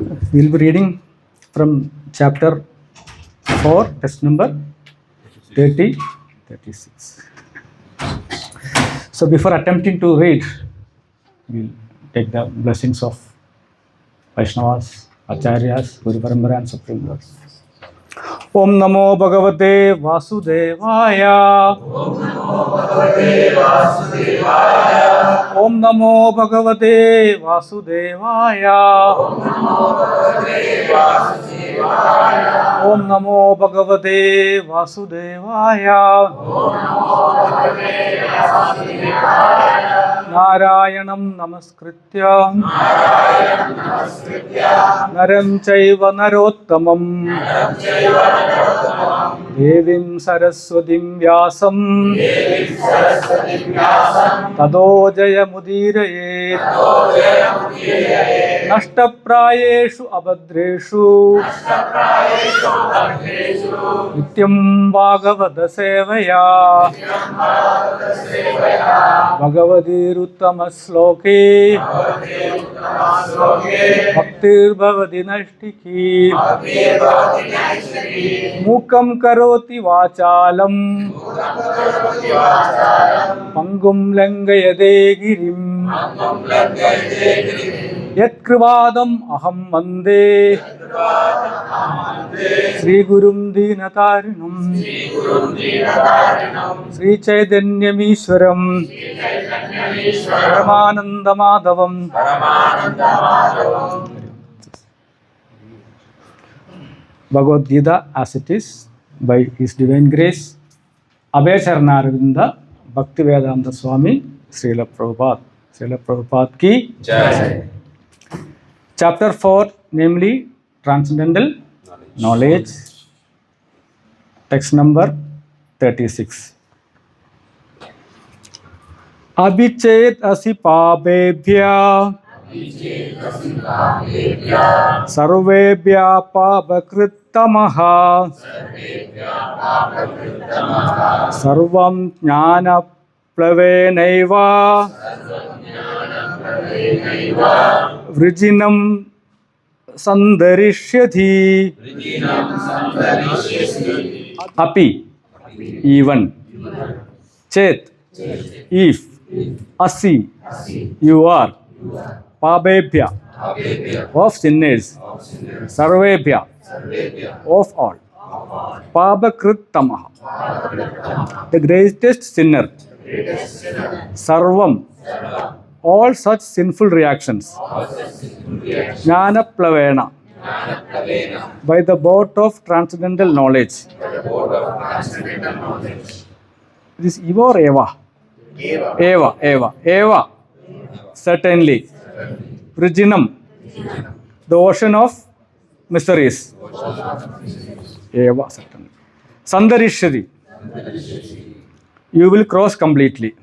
We will be reading from chapter 4, text number 30, 36. So before attempting to read, we will take the blessings of Vaishnavas, Acharyas, Guru Parampara and Supreme Lord. Om Namo Bhagavate Vasudevaya. Om Namo Bhagavate Vasudevaya. Om Namo Bhagavate Vasudevaya. Om Namo Bhagavate Vasudevaya. Narayanam Namaskritya Naram Chaiva Narottamam Devim Saraswatim Vyasam Tado Jaya Mudirayet Nashtaprayeshu Abhadreshu Nityam Bhagavata Sevaya Bhagavadiruttama Sloke Bhaktir Bhavati Nashtiki Mukam Karoti Vachalam Pangum Langayade Girim Yat Krivadam Aham Mande Sri Gurum Dinatarinam Sri Chaitanyamishwaram Paramananda Madhavam Bhagavad-gita as it is by His Divine Grace Abhayacharanarinda Bhaktivedanta Swami Srila Prabhupada. Srila Prabhupada ki Jai. Chapter 4, namely Transcendental Knowledge. Text number 36. Abhichet asi pabebhya sarvebhya pabakrittamaha sarvam jnana plavenaiva vrijinam sandarishyati. Api, even. Chet, if. Asi, you are. Pabebhya, of sinners. Sarvebhya, of all. Pabakrittamaha, the greatest sinner. Sarvam, all such sinful reactions. Jnana plavena, by the boat of transcendental knowledge. This is Eva or Eva? Eva. Certainly. Vrijinam, the ocean of miseries. Eva, certainly. Sandarishyati, you will cross completely.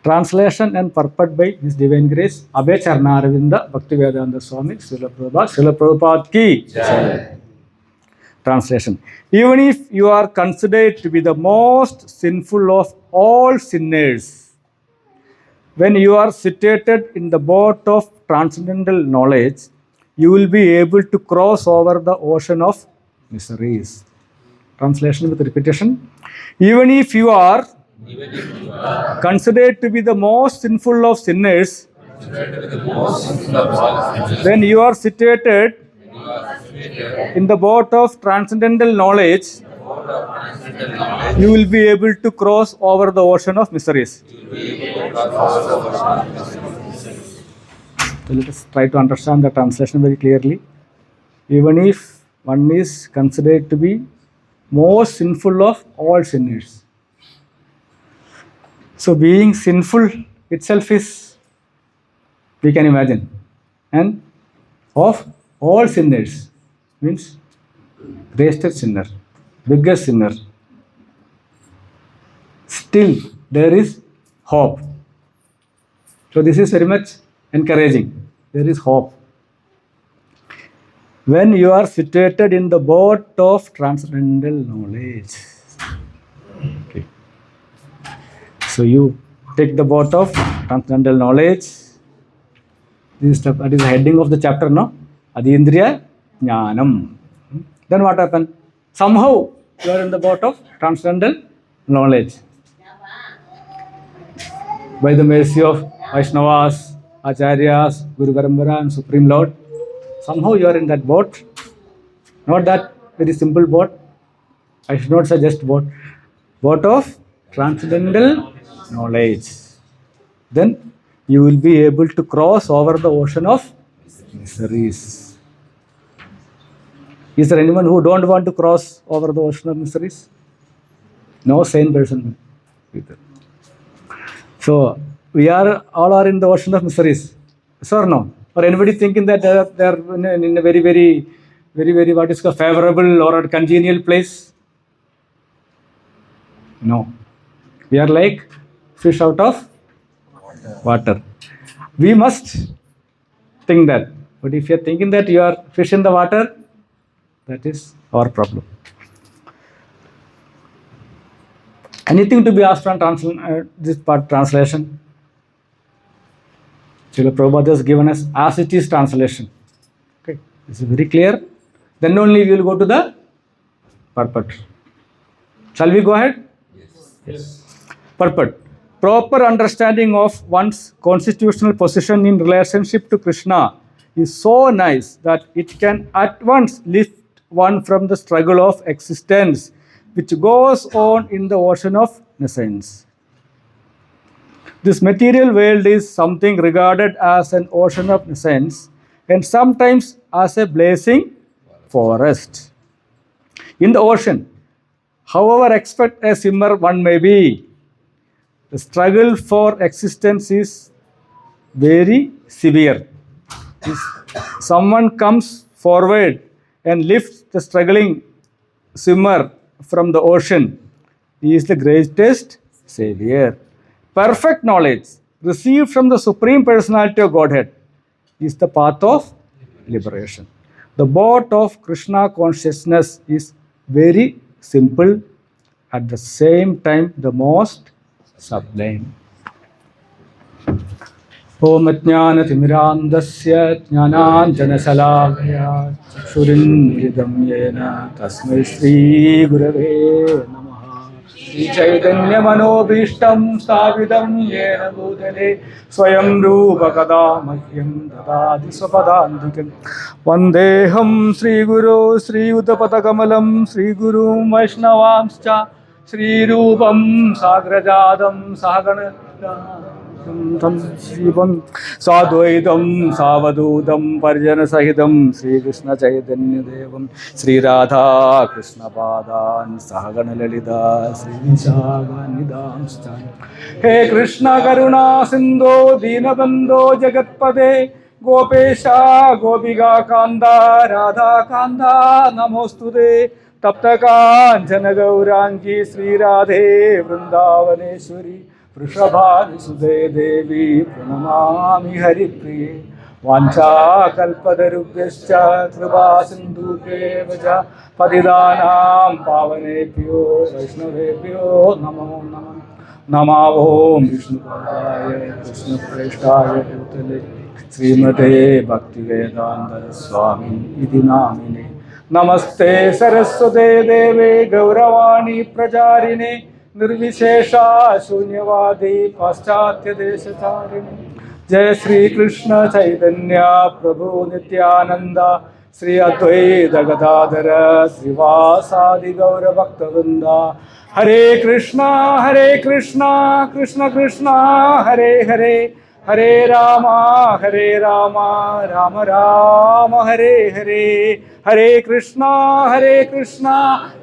Translation and purport by His Divine Grace Abhayacharanarinda Bhaktivedanta Swami Srila Prabhupada. Srila Prabhupada ki Jai. Translation. Even if you are considered to be the most sinful of all sinners, when you are situated in the boat of transcendental knowledge, you will be able to cross over the ocean of miseries. Translation with repetition. Even if you are considered to be the most sinful of sinners, when you are situated in the boat of transcendental knowledge, you will be able to cross over the ocean of miseries. So let us try to understand the translation very clearly. Even if one is considered to be most sinful of all sinners. So being sinful itself is, we can imagine, and of all sinners means greatest sinner, biggest sinner. Still there is hope. So this is very much encouraging. There is hope. When you are situated in the boat of transcendental knowledge. Okay. So you take the boat of transcendental knowledge That is the heading of the chapter, no? Adindriya Jnanam. Then what happened? Somehow you are in the boat of transcendental knowledge. By the mercy of Vaishnavas, Acharyas, Guru Parampara and Supreme Lord, somehow you are in that boat. Not that very simple boat. I should not say just boat. Boat of transcendental knowledge. Then you will be able to cross over the ocean of miseries. Is there anyone who don't want to cross over the ocean of miseries? No sane person. So we all are in the ocean of miseries. Yes or no? Or anybody thinking that they are in a very, very, very, very what is called favorable or a congenial place? No. We are like fish out of water. We must think that. But if you are thinking that you are fish in the water, that is our problem. Anything to be asked on this part translation? Srila Prabhupada has given us as it is translation. Okay, this is very clear. Then only we will go to the purport. Shall we go ahead? Yes. Purport. Proper understanding of one's constitutional position in relationship to Krishna is so nice that it can at once lift one from the struggle of existence which goes on in the ocean of nescience. This material world is something regarded as an ocean of nescience and sometimes as a blazing forest. In the ocean, however expert a swimmer one may be, the struggle for existence is very severe. If someone comes forward and lifts the struggling swimmer from the ocean, he is the greatest savior. Perfect knowledge received from the Supreme Personality of Godhead is the path of liberation. The boat of Krishna consciousness is very simple, at the same time the most sublime. Om Ajnana-timirandasya Jnananjana-salakaya Chakshurindridam yena Tasmai Shri Gurave Namaha. Shri Chaitanya Manobhishtam Stavidam yena Bhutale Swayam Rupa Kada Mahyam Dadadi Swapadandikam Vandeham Shri Guru Shri Uddapata Kamalam Shri Guru Vaishnavamscha Shri Rupam Sagrajadam Sahagana Sadvaitam Savadudam Parjana Sahidam Sri Krishna Chaitanya Devam Sri Radha Krishna Padan Sahagana Lalita Sri Nishaganidam Stan. He Krishna Karuna Sindho Dinabandho Jagatpade Gopesha Gopiga Kanda Radha Kanda Namostude Taptakanchana Gaurangi Sri Radhe Vrindavaneshwari Vrishabhani Sudhe Devi Pranamami Haripriye Vancha Kalpadarubhyascha Kripa Sindhubhye Vaja Patidanam Pavanebhyo Vaishnavebhyo Namo Namah Namo Vishnu Padaya Krishna Preshtaya Bhutale Srimate Bhaktivedanta Swami Iti Namine Namaste Saraswate Deve Gauravani Pracharine Nirvishesha Shunyavadi Paschatya Deshacharini. Jai Shri Krishna Chaitanya Prabhu Nitya-dāsa Sri Advaita Gadadhara Srivasadi Gaura Bhaktavrinda. Hare Krishna Krishna Krishna Hare Hare Hare Rama Rama Rama Hare Hare. Hare Krishna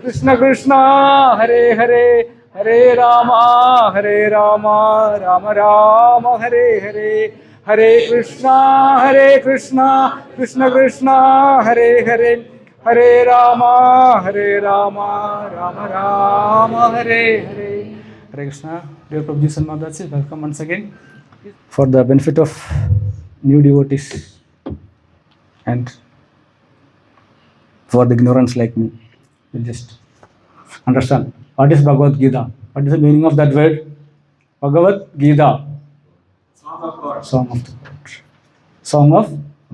Krishna Krishna Hare Hare Hare Rama Rama Rama Hare Hare. Hare Krishna Krishna Krishna Hare Hare Hare Rama Rama Rama Hare Hare. Hare Krishna. Dear Prabhuji and Mataji, welcome once again. For the benefit of new devotees and for the ignorance like me, you just understand what is Bhagavad-gita. What is the meaning of that word? Bhagavad-gita. Song of God. song of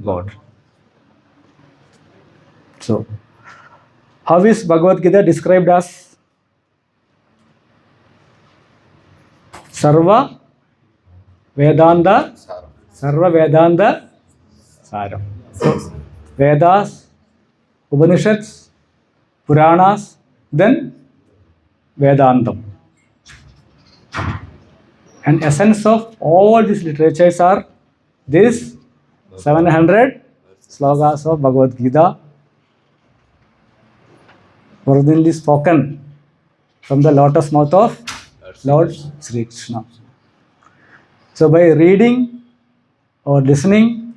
God. So, how is Bhagavad-gita described as? Sarva Vedanta, Sarva Vedanta Saram. So, Vedas, Upanishads, Puranas, then Vedantam. And essence of all these literatures are these 700 slokas of Bhagavad-gita, originally spoken from the lotus mouth of Lord Sri Krishna. So by reading or listening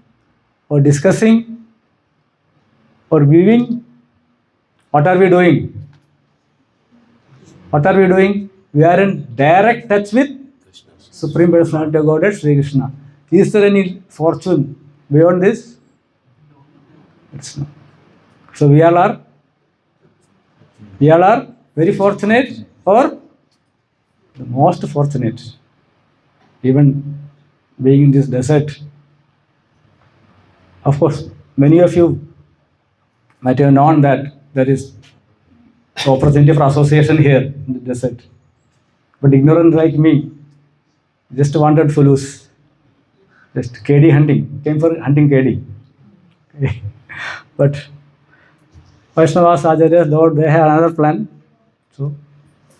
or discussing or viewing, what are we doing? What are we doing? We are in direct touch with Supreme Personality of Godhead, Sri Krishna. Is there any fortune beyond this? It's not. So we all are very fortunate, or the most fortunate, even being in this desert. Of course, many of you might have known that there is opportunity for association here in the desert. But ignorant like me, just wanted fulus, just KD hunting, came for hunting KD. Okay. But Vaishnavas, Acharyas, Lord, they had another plan. So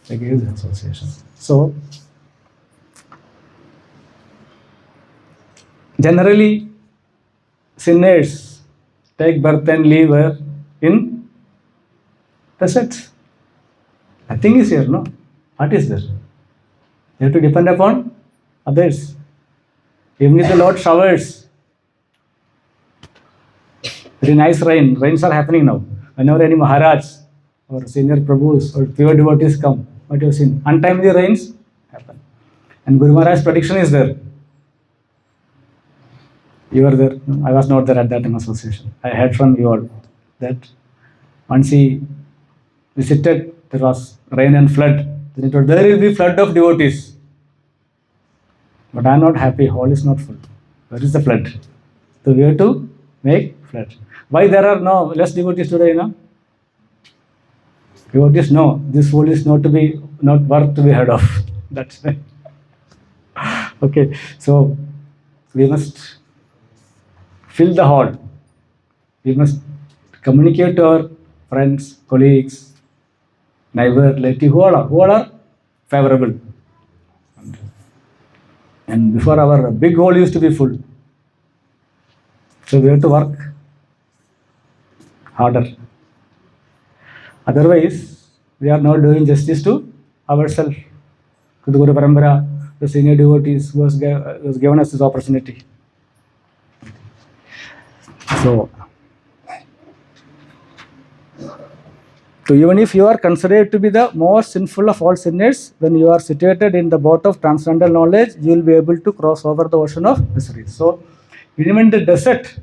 they gave the association. So generally, sinners take birth and leave where? In deserts. Nothing is here, no? What is there? You have to depend upon others. Even if the Lord showers, very nice rains are happening now. Whenever any Maharaj or senior Prabhus or pure devotees come, what you have seen? Untimely rains happen. And Guru Maharaj's prediction is there. You were there. No, I was not there at that time association. I heard from you all that once he visited, there was rain and flood. Then he told, there will be flood of devotees. But I am not happy. Hall is not full. Where is the flood? So we have to make flood. Why there are no less devotees today, Devotees know this hall is not worth to be heard of. That's why. Okay, so we must fill the hall. We must communicate to our friends, colleagues, neighbor, relative, who all are favorable. And before our big hall used to be full. So we have to work harder. Otherwise, we are not doing justice to ourselves, to the Guru Parampara, the senior devotees who has given us this opportunity. So even if you are considered to be the most sinful of all sinners, when you are situated in the boat of transcendental knowledge, you will be able to cross over the ocean of misery. So even in the desert,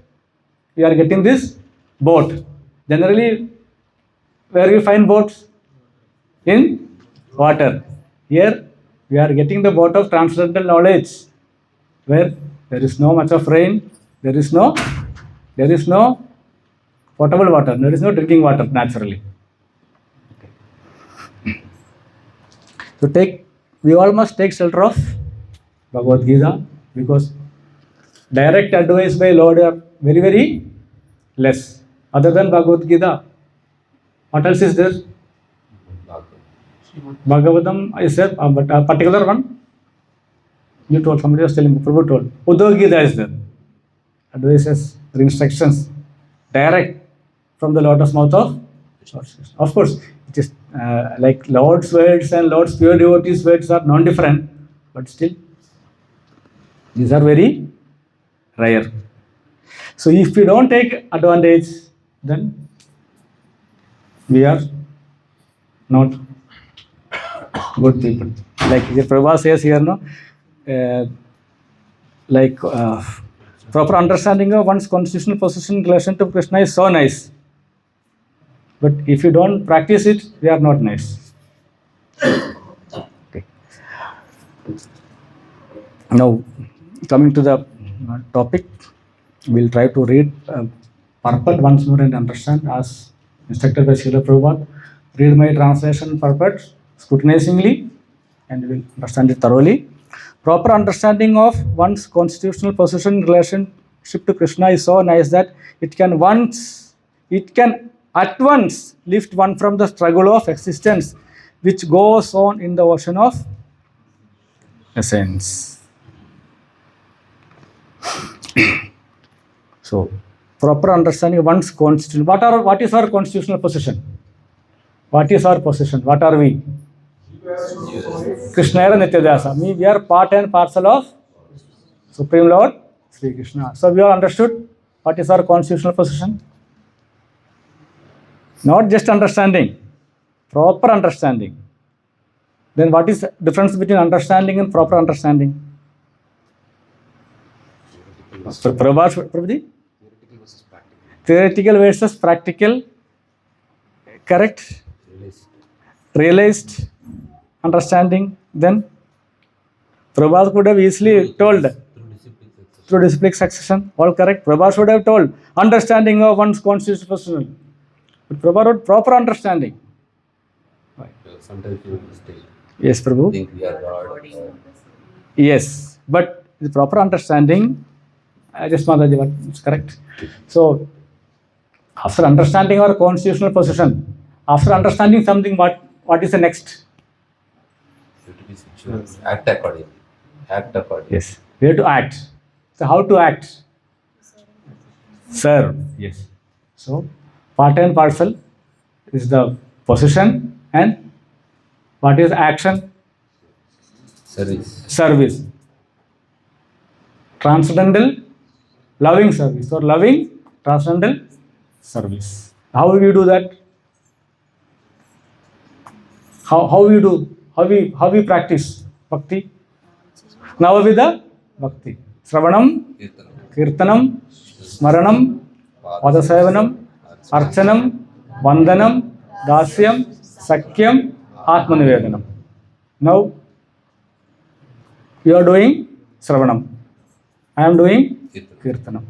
we are getting this boat. Generally, where you find boats? In water. Here, we are getting the boat of transcendental knowledge, where there is no much of rain, there is no potable water, there is no drinking water naturally. So we all must take shelter of Bhagavad-gita, because direct advice by Lord are very, very less. Other than Bhagavad-gita, what else is there? Bhagavatam is there, but a particular one, you told, somebody was telling, Prabhu told, Uddhav-gita is there. Advices, instructions, direct from the lotus mouth of. Of course, it is like Lord's words and Lord's pure devotees' words are non-different, but still, these are very rare. So if we don't take advantage, then we are not good people. Like the Prabhupada says here, proper understanding of one's constitutional position in relation to Krishna is so nice. But if you don't practice it, we are not nice. Okay. Now, coming to the topic, We'll try to read purport once more and understand as instructed by Srila Prabhupada. Read my translation purport scrutinizingly and we'll understand it thoroughly. Proper understanding of one's constitutional position in relationship to Krishna is so nice that it can at once lift one from the struggle of existence which goes on in the ocean of essence. So, proper understanding of one's constitution. What is our constitutional position? What is our position? What are we? Krishna and Nitya-dāsa. We are part and parcel of Supreme Lord Sri Krishna. So, we all understood what is our constitutional position? Not just understanding, proper understanding. Then what is the difference between understanding and proper understanding? Prabhuji? Theoretical versus practical. Correct? Realized understanding. Then Prabhupada could have easily told through disciplic succession. All correct. Prabhupada should have told understanding of one's constitutional position. But Prabhupada wrote proper understanding. Sometimes you mistake. Yes, Prabhu. Think we are God. Yes, but the proper understanding, just Mataji, what is correct. So, after understanding our constitutional position, after understanding something, what is the next? You have to be situated. Act accordingly. Act accordingly. Yes, we have to act. So, how to act? Serve. Yes. So, part and parcel is the position and what is action? Service. Service. Transcendental loving service or loving transcendental service. How will we do that? How we do? How we practice bhakti? Navavida bhakti. Sravanam, kirtanam, smaranam, padasevanam, archanam, vandanam, dasyam, sakyam, atmanivedanam. Now you are doing Sravanam. I am doing Kirtanam.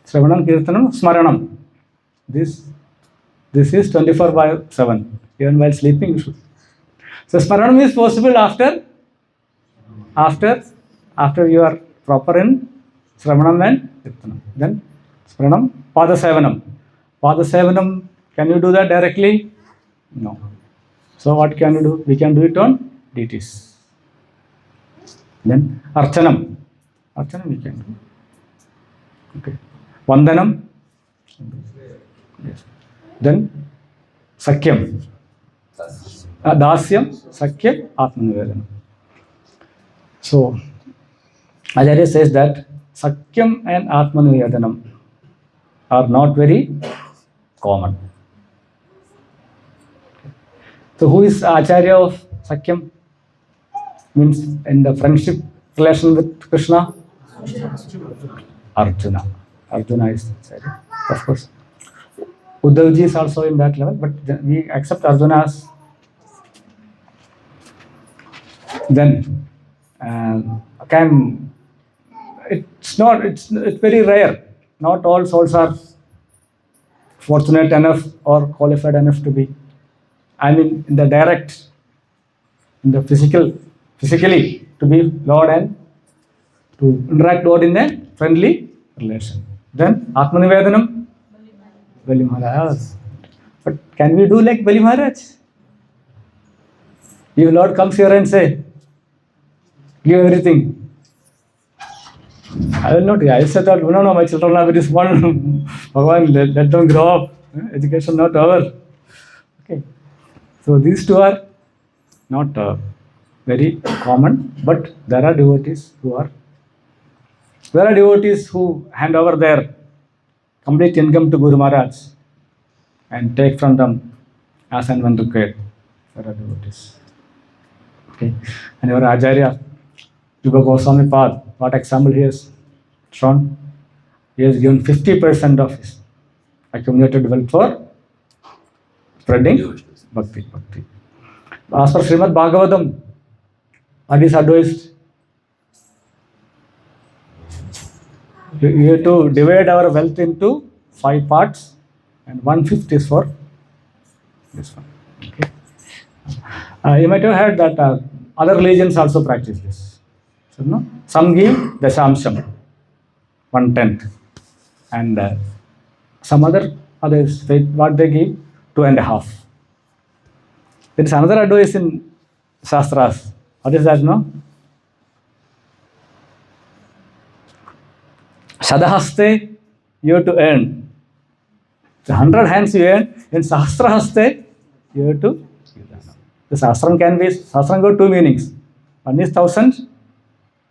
Sravanam, Kirtanam, Smaranam. This is 24/7. Even while sleeping, you should. So Smaranam is possible after you are proper in Sravanam and Kirtanam. Then Smaranam, Padasevanam. Padasevanam, can you do that directly? No. So what can you do? We can do it on deities. Then Archanam. Archanam we can do. Okay. Vandanam. Yes. Then Sakyam. Dasyam, Sakyam, Atmanivedanam. So Acharya says that Sakyam and Atmanivedanam are not very common. So who is Acharya of Sakyam? Means in the friendship relation with Krishna? Arjuna. Arjuna is Acharya, of course. Uddhavji is also in that level, but we accept Arjuna as. Then it's very rare. Not all souls are fortunate enough or qualified enough to be. I mean, in the physically to be Lord and to interact Lord in a friendly relation. Then Atmanivedanam, Bali Maharaj. But can we do like Bali Maharaj? If Lord comes here and say, give everything. I will not. I said that, no, my children are very small. Bhagavan, let them grow up. Education not over. Okay. So these two are not very common, but there are devotees who hand over their complete income to Guru Maharaj and take from them as and when required. There are devotees. Okay. And your Acharya, Yuga Goswami Pad, what example he has shown? He has given 50% of his accumulated wealth for spreading bhakti. As for Srimad Bhagavatam, what is advised? We have to divide our wealth into 5 parts, and 1/5 is for this one. Okay. You might have heard that other religions also practice this. So, no? Some give dashamsham, 1/10, and some others what they give 2.5. There is another advice in Shastras. What is that? No? Shadahaste you have to earn. So 100 hands you earn. In Sahasrahaste you have to. The Sahasram got 2 meanings. One is 1,000,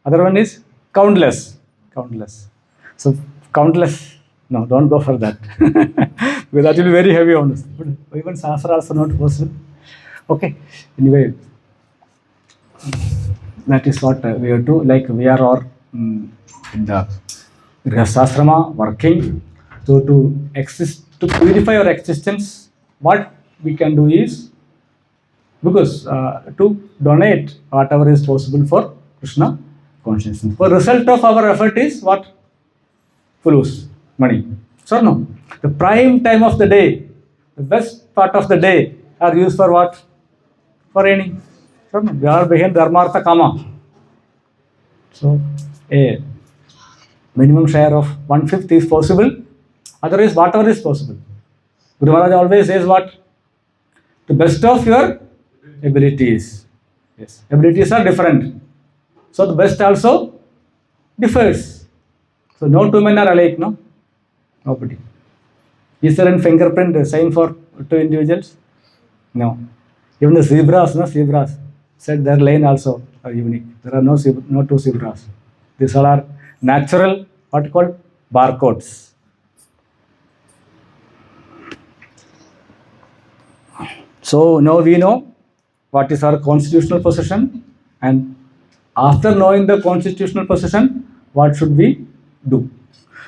other one is countless. So countless, no, don't go for that. Because that will be very heavy on us. But even Sahasra also not possible. Okay, anyway, that is what we have to, like we are all in the Grihasthasrama working. So to exist, to purify our existence, what we can do is, because to donate whatever is possible for Krishna consciousness. The result of our effort is what? Fulus, money. So no, the prime time of the day, the best part of the day are used for what? For earning. So no, we are behind Dharmartha Kama. So a minimum share of 1/5 is possible. Otherwise, whatever is possible. Guru Maharaj always says what? The best of your abilities. Yes, abilities are different. So the best also differs. So no two men are alike, no? Nobody. Is there a fingerprint the same for 2 individuals? No. Even the zebras said their lane also are unique. There are no 2 zebras. These all are natural, what called barcodes. So now we know what is our constitutional position, and after knowing the constitutional position, what should we do?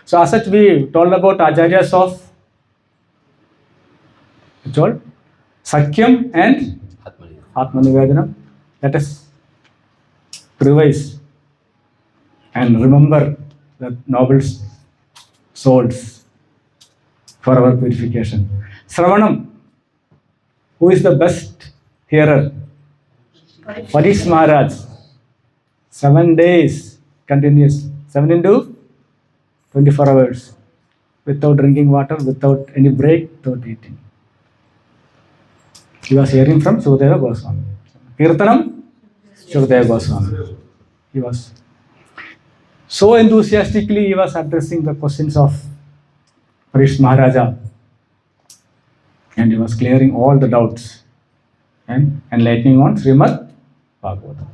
So as such, we told about acharyas of Sakyam and Atmanivedanam. Let us revise and remember the noble souls for our purification. Sravanam. Who is the best hearer? Parish Maharaj. 7 days continuous. 7 into 24 hours. Without drinking water, without any break, without eating. He was hearing from Sudeva Goswami. Kirtanam, Sudeva Goswami. He was so enthusiastically he was addressing the questions of Parish Maharaja. And he was clearing all the doubts and enlightening on Srimad Bhagavatam.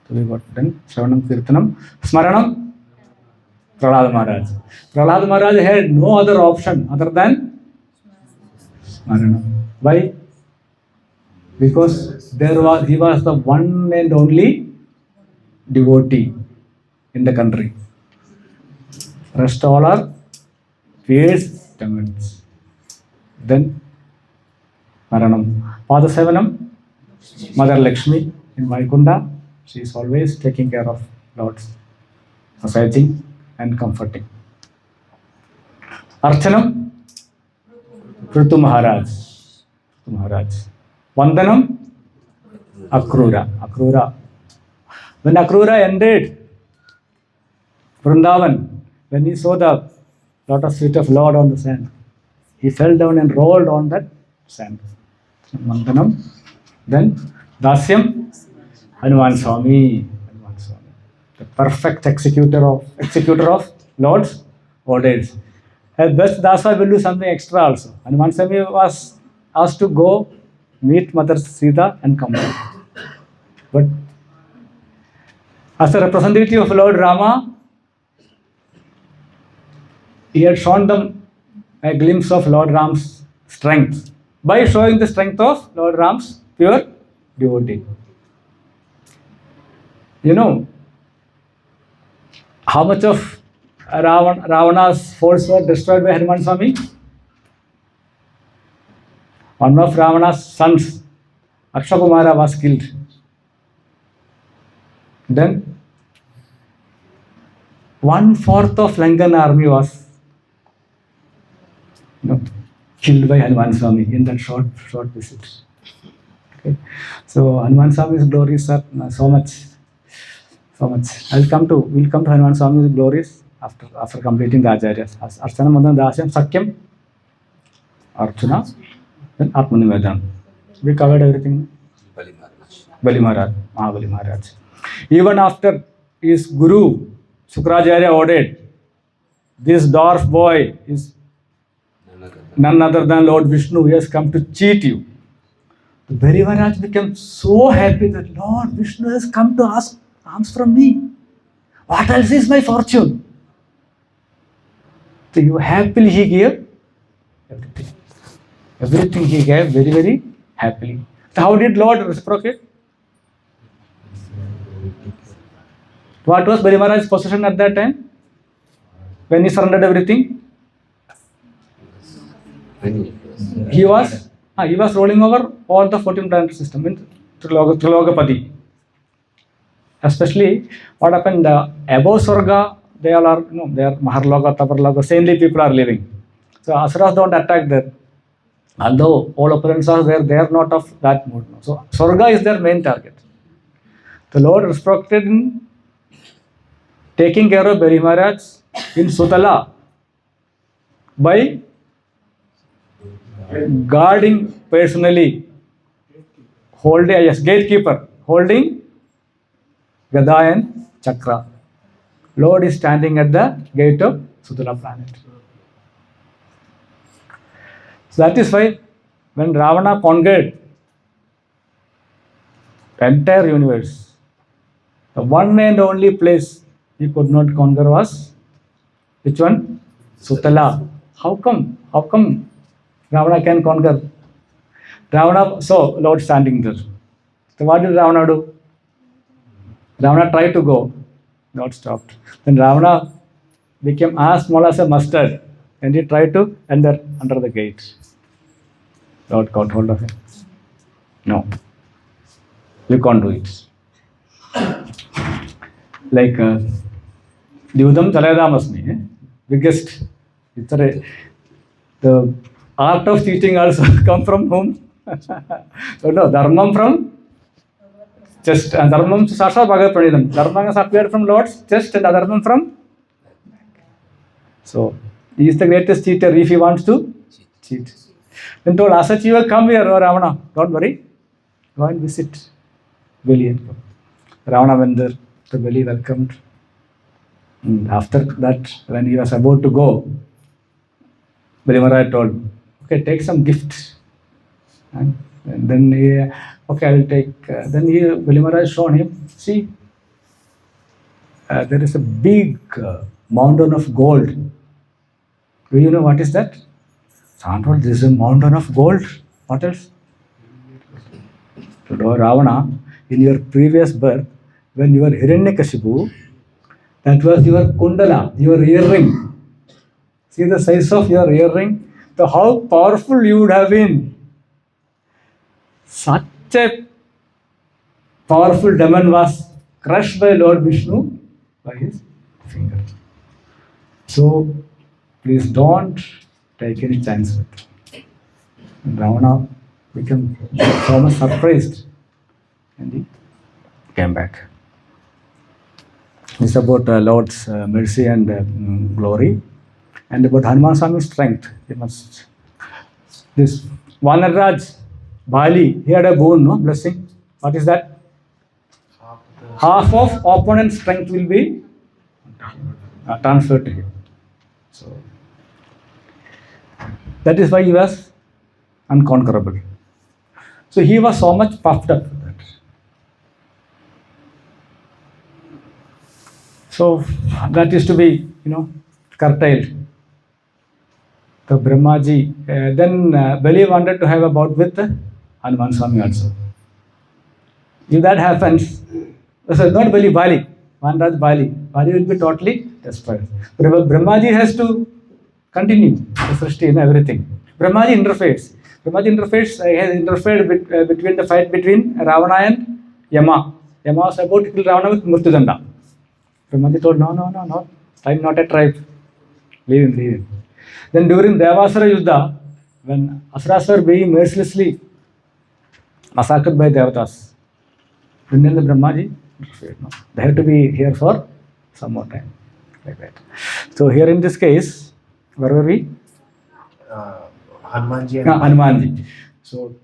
So we got then Shravanam, Kirtanam, Smaranam, Prahlad Maharaj. Prahlad Maharaj had no other option other than Smaranam. Why? Because he was the one and only devotee in the country. Rest all are fierce demons. Then Maranam. Padasevanam, Mother Lakshmi in Vaikunta. She is always taking care of Lord's massaging and comforting. Archanam, Prithu Maharaj. Vandanam, Akrura. When Akrura ended Vrindavan, when he saw the lotus feet of Lord on the sand, he fell down and rolled on that sand. Vandanam. Then Dasyam, Hanuman Swami, the perfect executor of Lord's orders. At best, Dasa will do something extra also. Hanuman Swami was asked to go meet Mother Sita and come back. But as a representative of Lord Rama, he had shown them a glimpse of Lord Ram's strength by showing the strength of Lord Ram's pure devotee. You know how much of Ravana's force were destroyed by Hanuman Swami? One of Ravana's sons, Akshakumara, was killed. Then 1/4 of Lankan army was killed by Hanuman Swami in that short visit. Okay. So Hanuman Swami's glories are so much. We'll come to Hanuman Swami's glories after completing the Acharyas. Archana, Madana, Dasyam, Sakyam, Archana, then Atmanivedanam. We covered everything. Bali Maharaj. Even after his Guru, Sukracharya ordered, this dwarf boy is none other than Lord Vishnu. He has come to cheat you. The Bali Maharaj became so happy that Lord Vishnu has come to ask alms from me. What else is my fortune? So happily he gave everything. Everything he gave very, very happily. So how did Lord reciprocate? What was Bali Maharaj's position at that time? When he surrendered everything? He was rolling over all the 14 planet system in Trilogapati. Especially what happened above Swarga, they all are, they are Maharloka, Taparloka, saintly people are living. So Asuras don't attack there. Although all opponents are there, they are not of that mood. So Swarga is their main target. The Lord reciprocated in taking care of Bali Maharaj in Sutala by guarding personally, holding, gatekeeper, holding Gada and Chakra. Lord is standing at the gate of Sutala planet. So that is why when Ravana conquered the entire universe, the one and only place he could not conquer was which one? Sutala. How come Ravana can conquer? Ravana saw Lord standing there. So what did Ravana do? Ravana tried to go. Lord stopped. Then Ravana became as small as a mustard and he tried to enter under the gate. Lord caught hold of him. No. You can't do it. Like Dyudam Chalayadamasmi, biggest. The art of teaching also come from whom? So no, Dharmam from chest. And Dharmam Sasha Bhagavad Pranidam. Dharma has appeared from Lord's chest and Adharmam from. So he is the greatest cheater if he wants to cheat. Then told Asachiva, come here, oh Ravana. Don't worry. Go and visit Bali and come. Ravana went there. The Bali welcomed. And after that, when he was about to go, Bali Maharaj told, okay, take some gifts. And then he, okay, I will take. Then Bali Maharaj shown him, see, there is a big mountain of gold. Do you know what is that? Someone told, this is a mountain of gold. What else? So, Ravana, in your previous birth, when you were Hiranyakashipu, that was your kundala, your earring. See the size of your earring? So how powerful you would have been. Such a powerful demon was crushed by Lord Vishnu by his finger. So please don't take any chance with it. And Ravana became so much surprised and he came back. This is about Lord's mercy and glory, and about Hanuman Swami's strength. He must. This Vanaraj Bali, he had a boon, no blessing. What is that? Half of opponent's strength will be transferred to him. So that is why he was unconquerable. So he was so much puffed up. So that is to be, curtailed. So Brahmaji, then Bali wanted to have a bout with Hanuman Swami also. If that happens, so not Bali, Vanraj Bali will be totally destroyed. Brahmaji has to continue the Srishti and everything. Brahmaji interferes. Has interfered between the fight between Ravana and Yama. Yama was about to kill Ravana with Mrityudanda. Brahmaji told, no. I'm not a tribe. Leave him. Then during Devasara Yuddha, when Asuras were being mercilessly massacred by Devatas, then the Brahmaji, no, they have to be here for some more time. Like that. So here in this case, where were we? Hanumanji. Hanumanji. So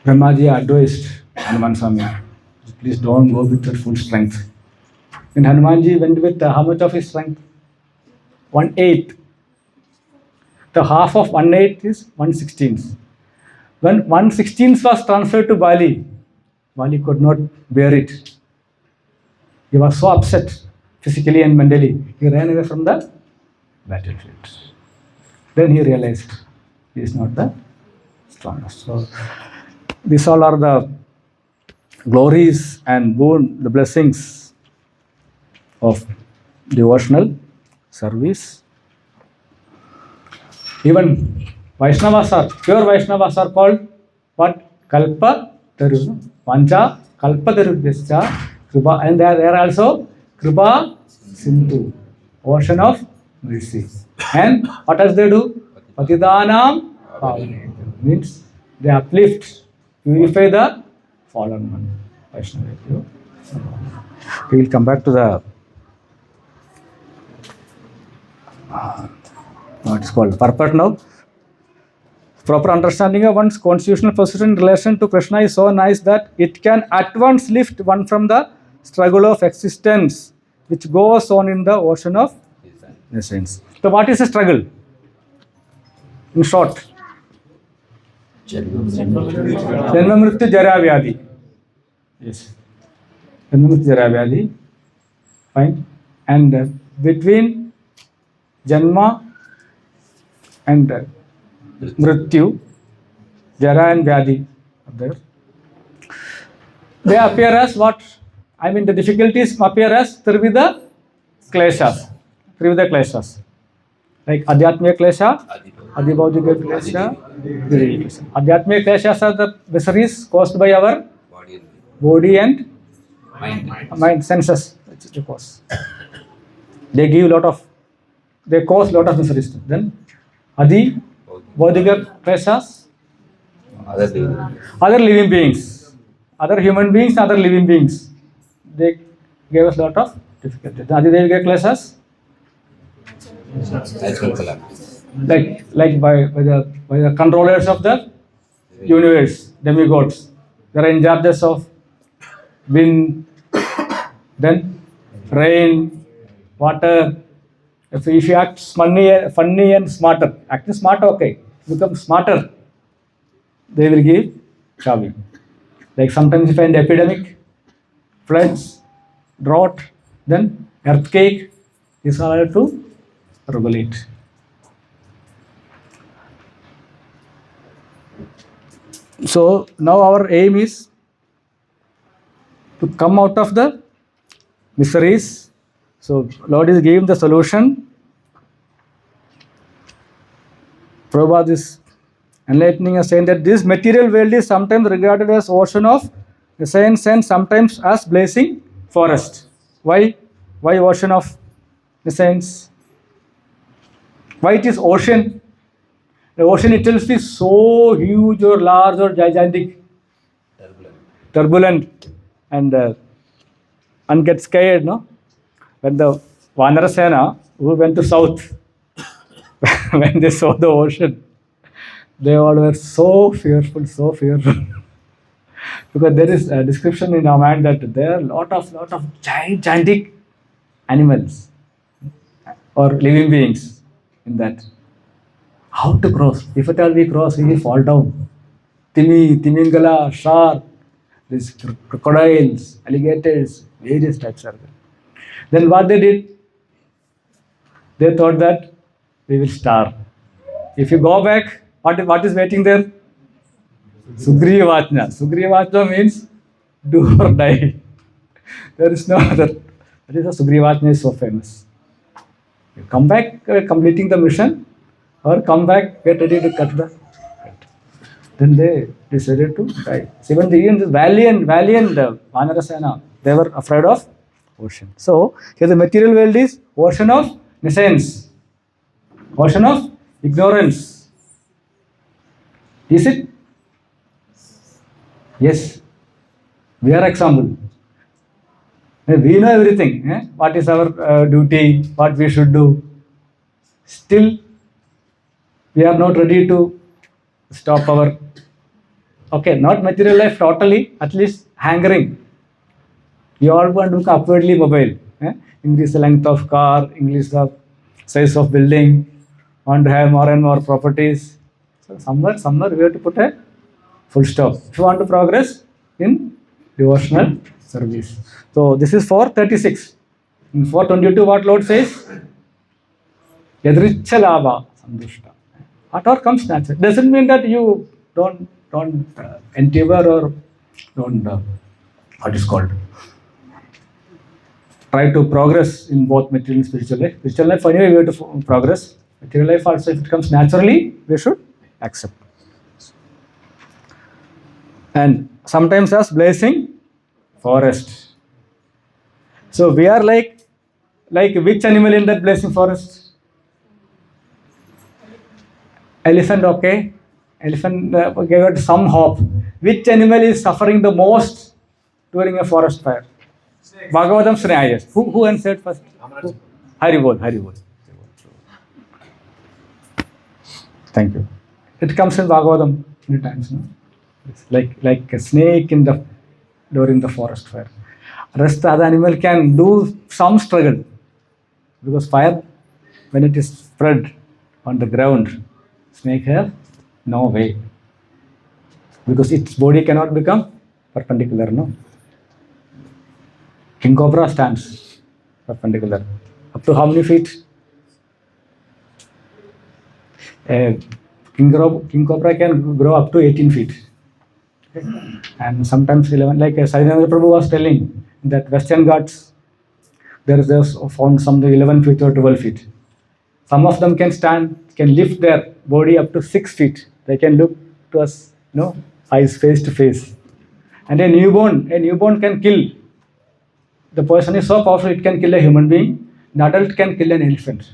Brahmaji advised Hanuman Swami, please don't go with your full strength. And Hanumanji went with how much of his strength? 1/8. The half of 1/8 is 1/16. When 1/16 was transferred to Bali, Bali could not bear it. He was so upset physically and mentally. He ran away from the battlefield. Then he realized he is not the strongest. So these all are the glories and boon, the blessings of devotional service. Even Vaishnavas are, pure Vaishnavas are called what? Kalpa Taru. Pancha Kalpa Tarubhyascha Kripa, and they are also Kripa Sindhu, ocean of mercy. And what does they do? Patidanam Pavane. Means they uplift, purify the fallen one. Vaishnava. We will come back to the what is called purport now. Proper understanding of one's constitutional position in relation to Krishna is so nice that it can at once lift one from the struggle of existence which goes on in the ocean of essence. So what is a struggle? In short, Janma Mrityu Jara Vyadhi. Yes. Janma Mrityu Jara Vyadhi. Fine. And between Janma and Mrityu, Jara and Vyadhi are there. They appear as what? I mean, the difficulties appear as Trivida Kleshas. Trivida Kleshas. Like Adhyatmiya Klesha, Adhibhaudika Klesha, Virya Klesha. Adhyatmiya Kleshas are the miseries caused by our body and mind senses. They cause. They cause lot of miseries. Then Adi Bhaudika Kleshas, other living beings, other human beings, other living beings. They gave us lot of difficulties. The Adhidevika Kleshas, like by the controllers of the universe, demigods. They are in charge of wind, then rain, water. If you act funny and smarter, acting smart, okay, become smarter, they will give Chavi. Like sometimes you find epidemic, floods, drought, then earthquake, these are all to regulate. So now our aim is to come out of the miseries. So Lord is giving the solution. Prabhupada is enlightening us, saying that this material world is sometimes regarded as ocean of essence and sometimes as blazing forest. Why? Why ocean of essence? Why it is ocean? The ocean itself is so huge or large or gigantic, turbulent, and get scared, no? When the Vanarasena who went to south, when they saw the ocean, they all were so fearful, because there is a description in Ramayana that there are lot of gigantic animals or living beings in that. How to cross? If at all we cross, we will fall down. Timingala, shark, these crocodiles, alligators, various types are there. Then what they did? They thought that we will starve. If you go back, what is waiting there? Sugrivatna. Sugrivatna means do or die. There is no other. That is why Sugrivatna is so famous. You come back completing the mission, or come back, get ready to cut the head. Then they decided to die. So even the valiant Vanarasena, they were afraid of ocean. So here the material world is ocean of nescience, ocean of ignorance. Is it? Yes. We are example. We know everything. What is our duty, what we should do. Still, we are not ready to stop our, not material life totally, at least hankering. You all want to become upwardly mobile. Increase the length of car, increase the size of building, want to have more and more properties. So somewhere we have to put a full stop. If you want to progress in devotional service. So this is 436. In 422 what Lord says? Yadricha lava sandushta. Whatever comes natural. Doesn't mean that you don't endeavor or don't what is called, try to progress in both material and spiritual life. Spiritual life anyway we have to progress. Material life also, if it comes naturally, we should accept. And sometimes as blazing forest. So we are like which animal in that blazing forest? Elephant, okay. Elephant gave it some hope. Which animal is suffering the most during a forest fire? Bhagavatam Srila, yes. Who answered first? Haribol. Thank you. It comes in Bhagavatam many times. No? It's like a snake during the forest fire. Rest other animal can do some struggle, because fire, when it is spread on the ground, snake have no way, because its body cannot become perpendicular. No. King cobra stands perpendicular. Up to how many feet? King cobra can grow up to 18 feet. Okay. And sometimes 11, like Sarinandra Prabhu was telling, that Western Ghats, there is found some 11 feet or 12 feet. Some of them can lift their body up to 6 feet. They can look to us, eyes face to face. And a newborn can kill. The person is so powerful, it can kill a human being. An adult can kill an elephant.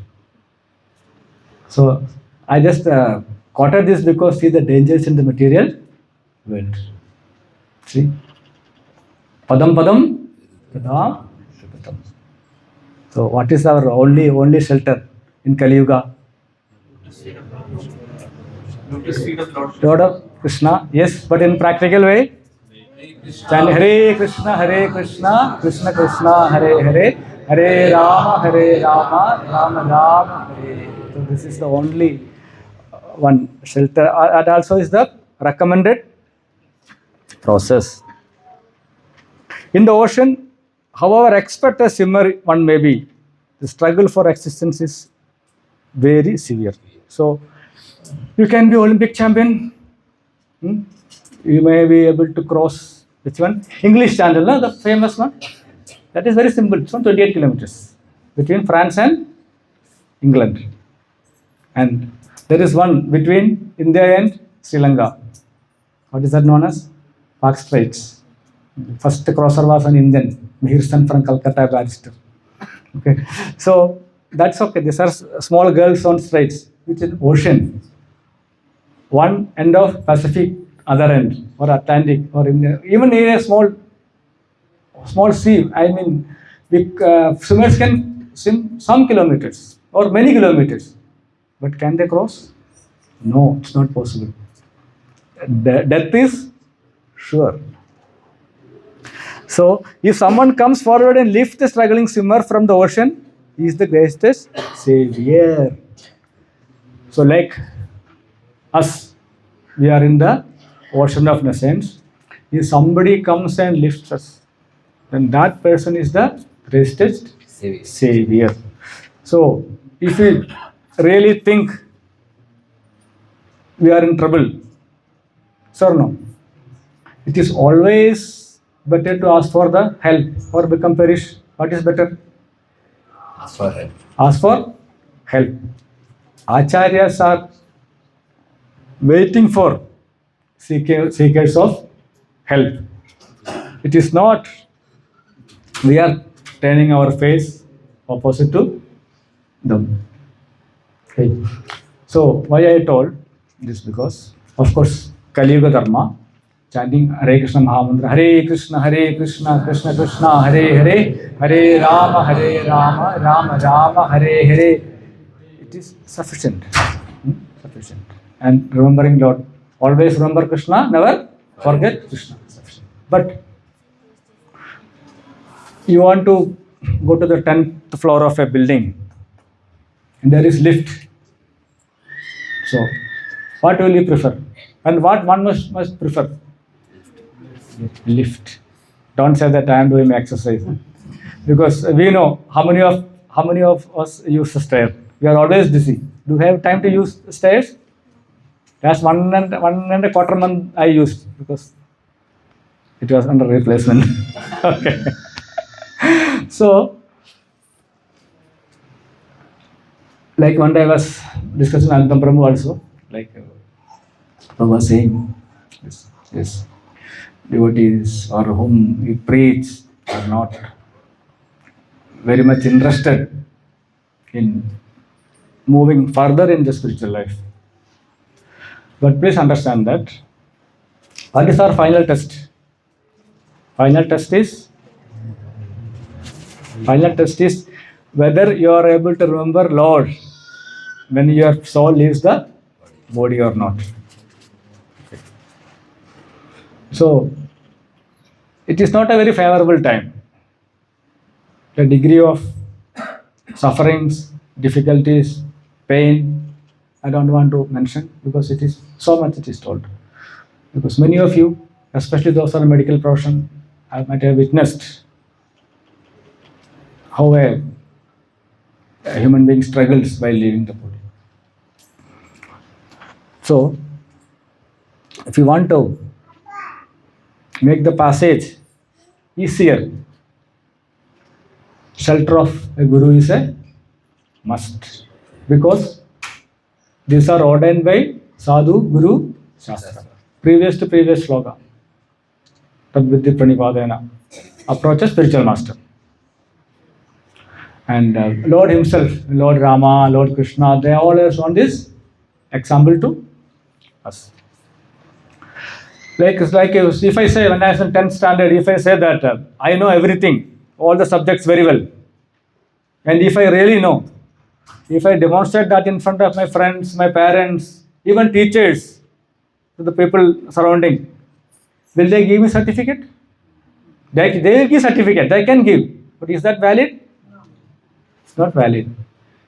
So I just quoted this because see the dangers in the material world. See? Padam Padam. So what is our only shelter in Kali Yuga? Lord of Krishna, yes, but in practical way. Chant Hare Krishna, Krishna Krishna, Hare Hare, Hare Rama, Rama Rama, Hare. So this is the only one shelter. And also is the recommended process. In the ocean, however expert a swimmer one may be, the struggle for existence is very severe. So you can be Olympic champion. You may be able to cross which one? English Channel, no? The famous one. That is very simple. It's 28 kilometers between France and England. And there is one between India and Sri Lanka. What is that known as? Park Straits. First crosser was an Indian, Mihirsan from Calcutta barrister. Okay, so that's okay. These are small girls on straits, which is ocean. One end of Pacific, other end, or Atlantic, or even in a small sea. I mean, big swimmers can swim some kilometers or many kilometers, but can they cross? No, it's not possible. Death is sure. So, if someone comes forward and lifts the struggling swimmer from the ocean, he is the greatest savior. So, like us, we are in the ocean of nescience. If somebody comes and lifts us, then that person is the greatest savior. So, if we really think we are in trouble, sir, no. It is always better to ask for the help or become perish. What is better? Ask for help. Ask for help. Acharyas are waiting for seekers of help. It is not we are turning our face opposite to them. Okay. So why I told this? Because of course Kali Yuga Dharma, chanting Hare Krishna Mahamantra, Hare Krishna, Krishna Krishna, Hare Hare, Hare Rama, Rama Rama, Hare Hare. It is sufficient. Sufficient. And remembering Lord. Always remember Krishna, never forget Krishna. Sufficient. But you want to go to the 10th floor of a building and there is lift. So, what will you prefer? And what one must prefer? Lift. Don't say that I am doing exercise. Because we know how many of us use the stair. We are always busy. Do you have time to use stairs? That's 1.25 month I used because it was under replacement. Okay. So, like one day I was discussing with Prabhu also, like Prabhu was saying, this devotees or whom we preach are not very much interested in moving further in the spiritual life. But please understand that what is our final test? Final test is whether you are able to remember Lord when your soul leaves the body or not. So, it is not a very favorable time. The degree of sufferings, difficulties, pain, I don't want to mention because it is so much it is told. Because many of you, especially those who are in medical profession, might have witnessed how a human being struggles while leaving the body. So, if you want to make the passage easier, shelter of a guru is a must. Because these are ordained by Sadhu, Guru, Shastra. Previous to previous sloka. Tadvidhi Pranipadena. Approach a spiritual master. And Lord himself, Lord Rama, Lord Krishna, they all have shown this example to us. Like if I say, when I was in 10th standard, if I say that I know everything, all the subjects very well, and if I really know, if I demonstrate that in front of my friends, my parents, even teachers, to the people surrounding, will they give me certificate? They will give certificate, they can give. But is that valid? No. It's not valid.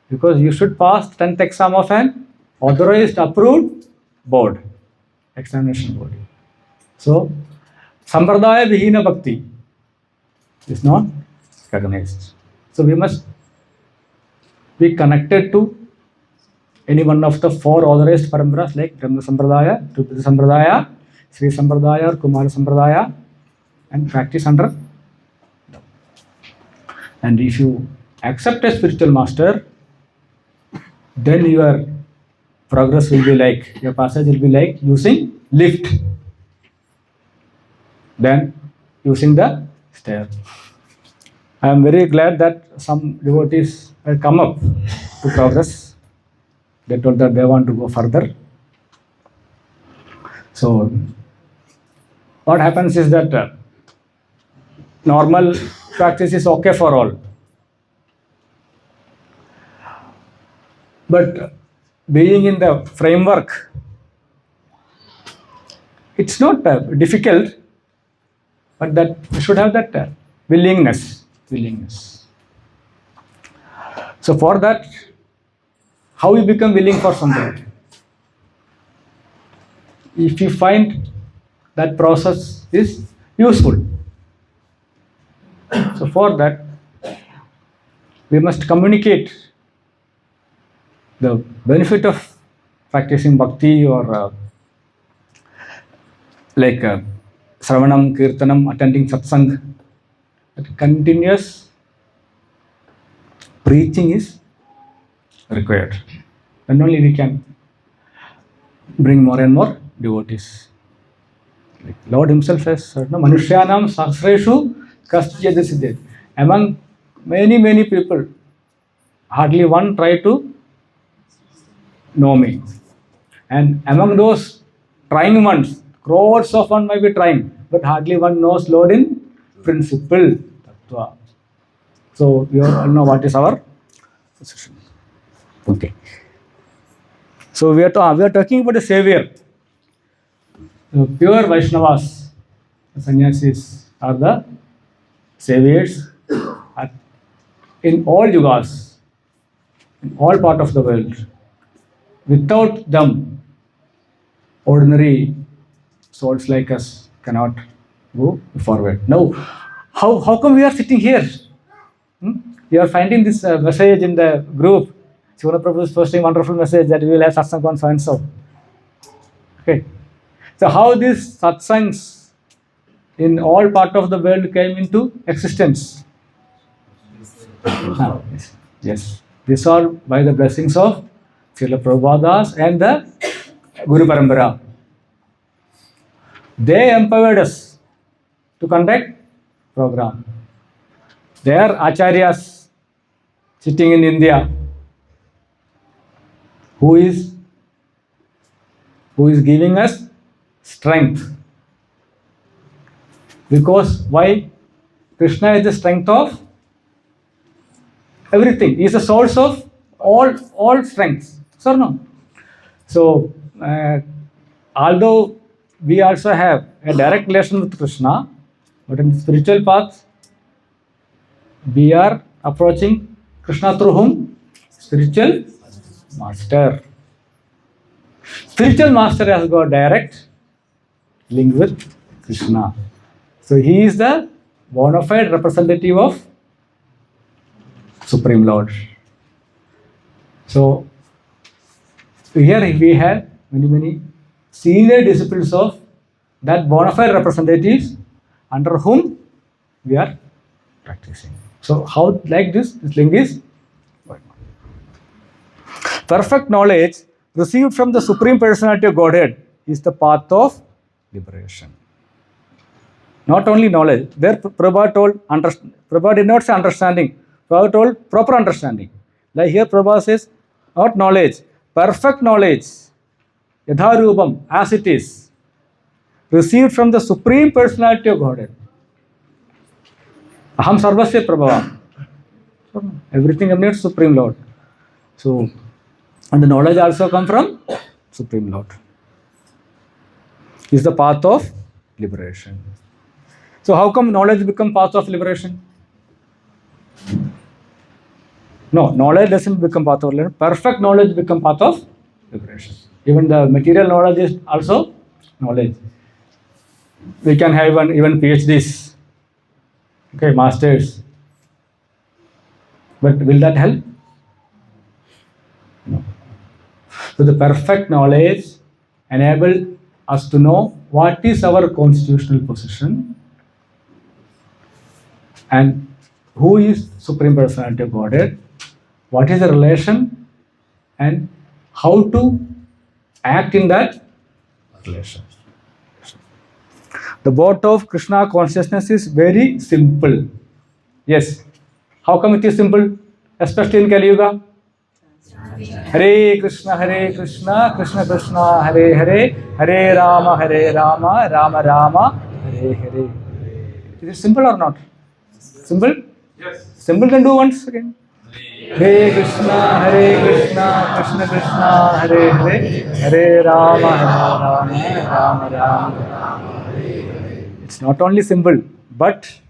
Because you should pass 10th exam of an authorized, approved board, examination board. So, Sampradaya Vihina Bhakti is not recognized. So, we must be connected to any one of the 4 authorized paramparas like Brahma Sampradaya, Tripura Sampradaya, Sri Sampradaya or Kumara Sampradaya, and practice under them. And if you accept a spiritual master, then your progress will be like, your passage will be like using lift, then using the stair. I am very glad that some devotees have come up to progress. They told that they want to go further. So, what happens is that normal practice is okay for all. But being in the framework, it's not difficult, but that we should have that willingness. So for that, how you become willing for something? If you find that process is useful. So for that, we must communicate the benefit of practicing bhakti or like Sravanam, Kirtanam, attending satsanga. Continuous preaching is required. Then only we can bring more and more devotees. Like Lord himself has said, Manushyanam Sahasreshu Kaschyad Siddhet. Among many people, hardly one try to know me. And among those trying ones, crores of one might be trying, but hardly one knows Lord in principle. Tattva. So we all know what is our position. Okay. So we are talking about the Savior. The pure Vaishnavas, the sannyasis, are the saviors in all yugas, in all part of the world. Without them, ordinary souls like us cannot go forward. Now, how come we are sitting here? We are finding this message in the group. Srila Prabhu is posting wonderful message that we will have satsanga on so and so. Okay. So how these satsangs in all part of the world came into existence? Yes. These are by the blessings of Srila Prabhupada and the Guru Parampara. They empowered us to conduct program. Their acharyas sitting in India, who is giving us strength. Because why? Krishna is the strength of everything. He is the source of all strengths. So no. So although we also have a direct relation with Krishna, but in the spiritual path, we are approaching Krishna through whom? Spiritual master. Spiritual master has got direct link with Krishna. So he is the bona fide representative of Supreme Lord. So here we have many senior disciples of that bona fide representatives under whom we are practicing. So how like this link is going on. Perfect knowledge received from the Supreme Personality of Godhead is the path of liberation. Not only knowledge. There Prabhupada told, Prabhupada did not say understanding. Prabhupada told proper understanding. Like here Prabhupada says, not knowledge, perfect knowledge, yadharubam, as it is, received from the Supreme Personality of Godhead. Aham sarvasya prabhavam. Everything emanates Supreme Lord. So, and the knowledge also come from Supreme Lord. Is the path of liberation. So how come knowledge become path of liberation? No, knowledge doesn't become path of liberation. Perfect knowledge become path of liberation. Even the material knowledge is also knowledge. We can have even PhDs, okay, masters. But will that help? No. So the perfect knowledge enable us to know what is our constitutional position and who is Supreme Personality of Godhead, what is the relation and how to act in that relation. The boat of Krishna consciousness is very simple. Yes. How come it is simple? Especially in Kali Yuga. Hare Krishna, Krishna Krishna, Hare Hare, Hare Rama, Rama Rama, Hare Hare. Is it simple or not? Simple? Yes. Simple, can do once again. Hare Krishna, Krishna Krishna, Hare Hare, Hare Rama, Rama Rama. It's not only simple, but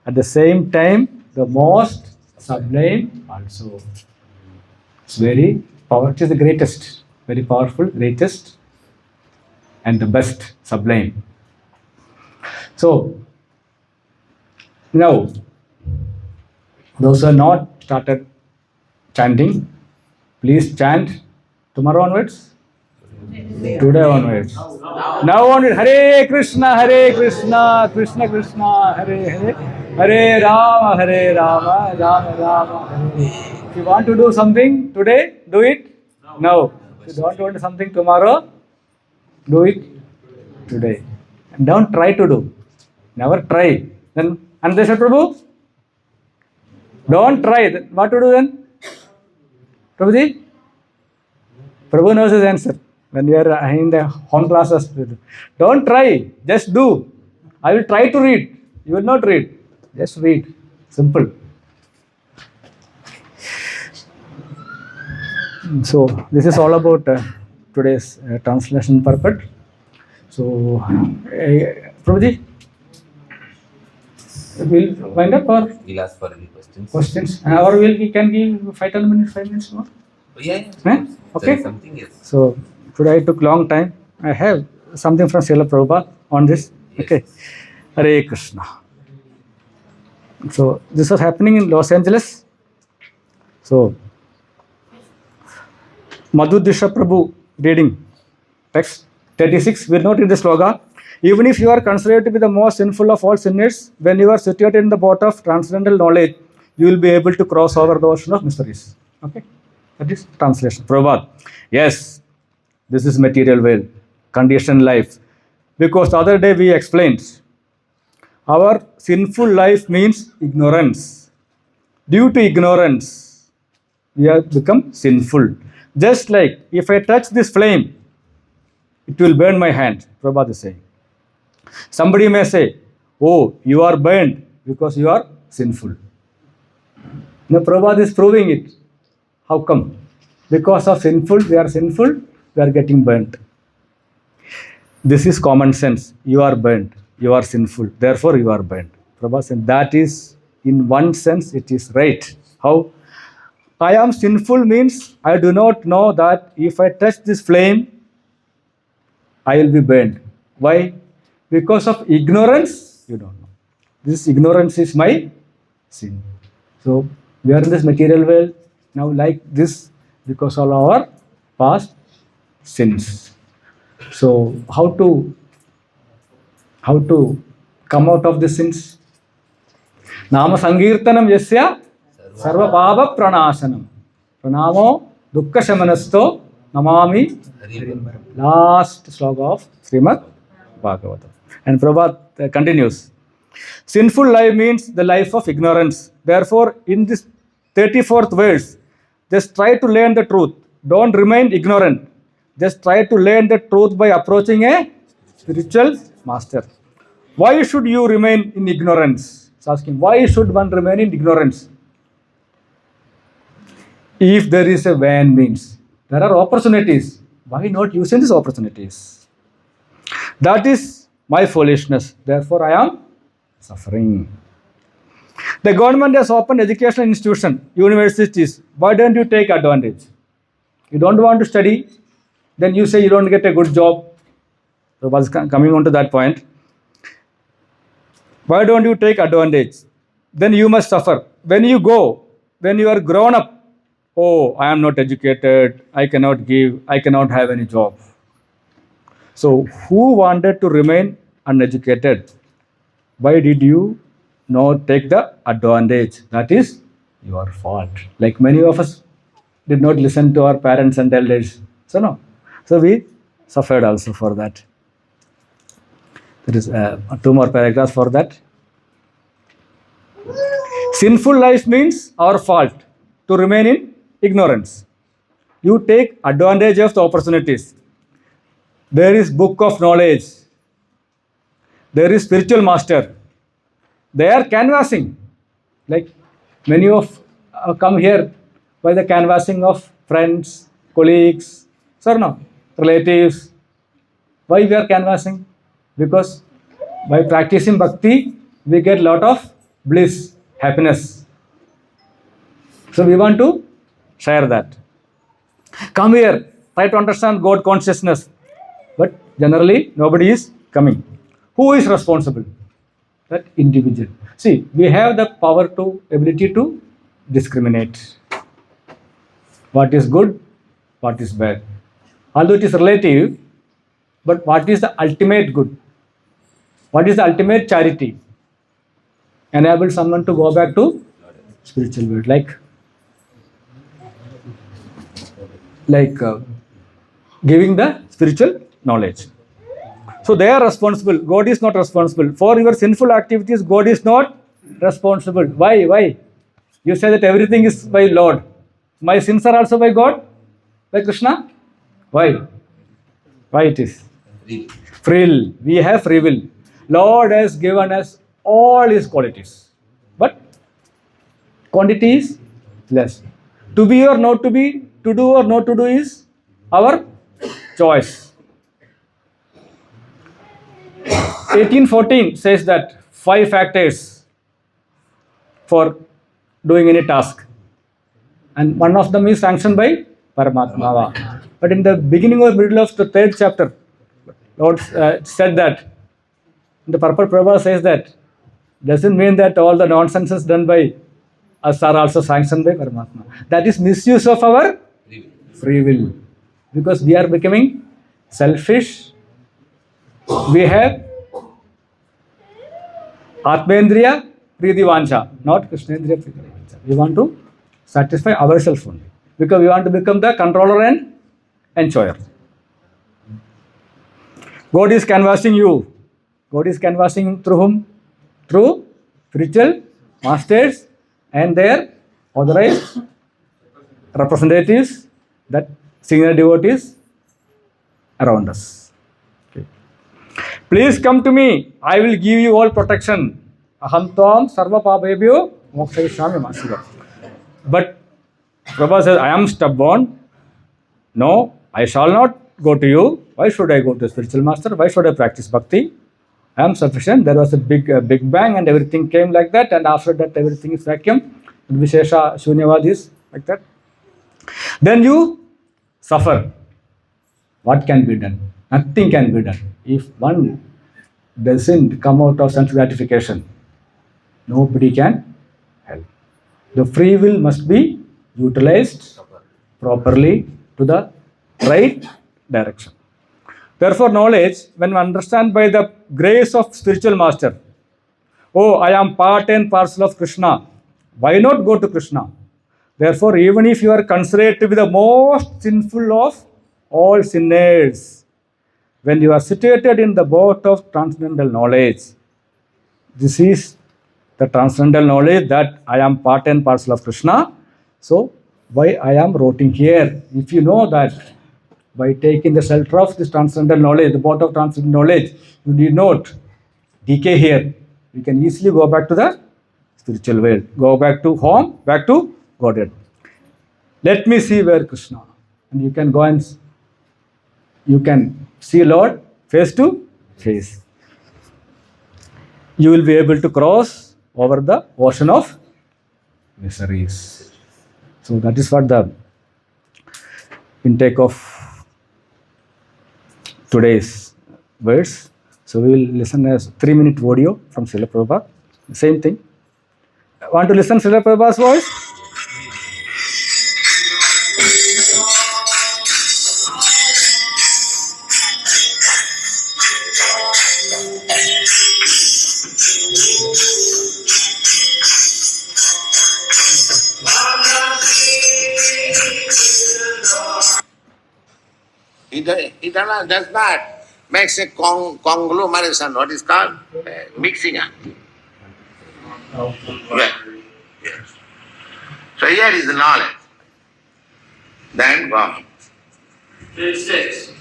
at the same time, the most sublime also. It's very powerful. It is the greatest, very powerful, greatest, and the best, sublime. So, now, those who are not started chanting, please chant tomorrow onwards, today onwards. Now onwards, Hare Krishna, Krishna Krishna, Hare Hare, Hare Rama, Rama Rama, Hare. If you want to do something today, do it now. If you don't want to do something tomorrow, do it today. And don't try to do. Never try. Then, and they said, Prabhu, Don't try. What to do then? Prabhuji? Prabhu knows his answer. When we are in the home classes, don't try. Just do. I will try to read. You will not read. Just read. Simple. So this is all about today's translation purport. So, Prabhuji, we'll wind up or We'll ask for any questions. questions, or we can give 5 minutes more. Yeah. Eh? Okay. There is something else. So today I took long time. I have something from Srila Prabhupada on this. Yes. Okay. Hare Krishna. So this was happening in Los Angeles. So Madhudisha Prabhu reading text 36. We will not read the sloga. Even if you are considered to be the most sinful of all sinners, when you are situated in the boat of transcendental knowledge, you will be able to cross over the ocean of mysteries. Okay. That is translation. Prabhupada. Yes, this is material world, conditioned life. Because the other day we explained, our sinful life means ignorance. Due to ignorance, we have become sinful. Just like if I touch this flame, it will burn my hand, Prabhupada is saying. Somebody may say, oh, you are burned because you are sinful. Now Prabhupada is proving it. How come? Because of sinful, we are sinful, we are getting burnt. This is common sense. You are burnt. You are sinful. Therefore, you are burnt. Prabhupada said that is, in one sense, it is right. How? I am sinful means I do not know that if I touch this flame, I will be burned. Why? Because of ignorance, you don't know. This ignorance is my sin. So, we are in this material world now like this because of our past sins. So, how to come out of the sins? Nama Sankirtanam Yasya Sarva Pava Pranasanam. Pranamo Dukkha Shamanasto Namami Harimbaram. Last sloka of Srimad Bhagavatam. And Prabhupada continues. Sinful life means the life of ignorance. Therefore, in this 34th verse, just try to learn the truth. Don't remain ignorant. Just try to learn the truth by approaching a spiritual master. Why should you remain in ignorance? He's asking, why should one remain in ignorance? If there is a van means, there are opportunities. Why not using these opportunities? That is my foolishness. Therefore, I am suffering. The government has opened educational institutions, universities. Why don't you take advantage? You don't want to study, then you say you don't get a good job. So, was coming on to that point. Why don't you take advantage? Then you must suffer. When you go, when you are grown up, oh, I am not educated, I cannot give, I cannot have any job. So, who wanted to remain uneducated? Why did you not take the advantage? That is your fault. Like many of us did not listen to our parents and elders. So, no. So, we suffered also for that. There is 2 more paragraphs for that. Sinful life means our fault to remain in ignorance. You take advantage of the opportunities. There is book of knowledge. There is spiritual master. They are canvassing. Like many of come here by the canvassing of friends, colleagues, so no, relatives. Why we are canvassing? Because by practicing bhakti, we get lot of bliss, happiness. So we want to share that. Come here, try to understand God consciousness. But generally, nobody is coming. Who is responsible? That individual. See, we have the power to, ability to discriminate. What is good, what is bad. Although it is relative, but what is the ultimate good? What is the ultimate charity? Enable someone to go back to spiritual world, like giving the spiritual knowledge. So they are responsible. God is not responsible. For your sinful activities, God is not responsible. Why? You say that everything is by Lord. My sins are also by God? By Krishna? Why? Why it is? Free. Free will. We have free will. Lord has given us all his qualities. But quantity is less. To be or not to be, to do or not to do is our choice. 1814 says that 5 factors for doing any task. And one of them is sanctioned by Paramatma. But in the beginning or middle of the 3rd chapter, Lord said that, the purport Prabhupada says that, doesn't mean that all the nonsenses done by us are also sanctioned by Paramatma. That is misuse of our free will. Because we are becoming selfish. We have Atmendriya Pritivancha, not Krishnendriya Pritivancha. We want to satisfy ourselves only. Because we want to become the controller and enjoyer. God is canvassing you. God is canvassing through whom? Through spiritual masters and their authorized representatives, that senior devotees around us. Okay. Please come to me. I will give you all protection. Aham tvam sarva papebhyo mokshayishyami ma Shiva. But Prabhupada says, I am stubborn. No, I shall not go to you. Why should I go to a spiritual master? Why should I practice bhakti? I am sufficient. There was a big bang and everything came like that, and after that everything is vacuum. Vishesha Shunyavad is like that. Then you suffer. What can be done? Nothing can be done. If one doesn't come out of sense gratification, nobody can help. The free will must be utilized properly to the right direction. Therefore, knowledge, when we understand by the grace of spiritual master, oh, I am part and parcel of Krishna, why not go to Krishna? Therefore, even if you are considered to be the most sinful of all sinners, when you are situated in the boat of transcendental knowledge, this is the transcendental knowledge that I am part and parcel of Krishna. So, why I am rotting here? If you know that by taking the shelter of this transcendental knowledge, the boat of transcendental knowledge, you need not decay here. You can easily go back to the spiritual world, go back to home, back to Godhead. Let me see where Krishna. And you can go and you can see Lord face to face. You will be able to cross over the ocean of miseries. So that is what the intake of today's verse. So we will listen a 3-minute audio from Srila Prabhupada. Same thing. Want to listen Srila Prabhupada's voice? It does not makes a conglomeration, what is called? Mixing up. Yeah. Yes. So here is the knowledge. Then God. 36.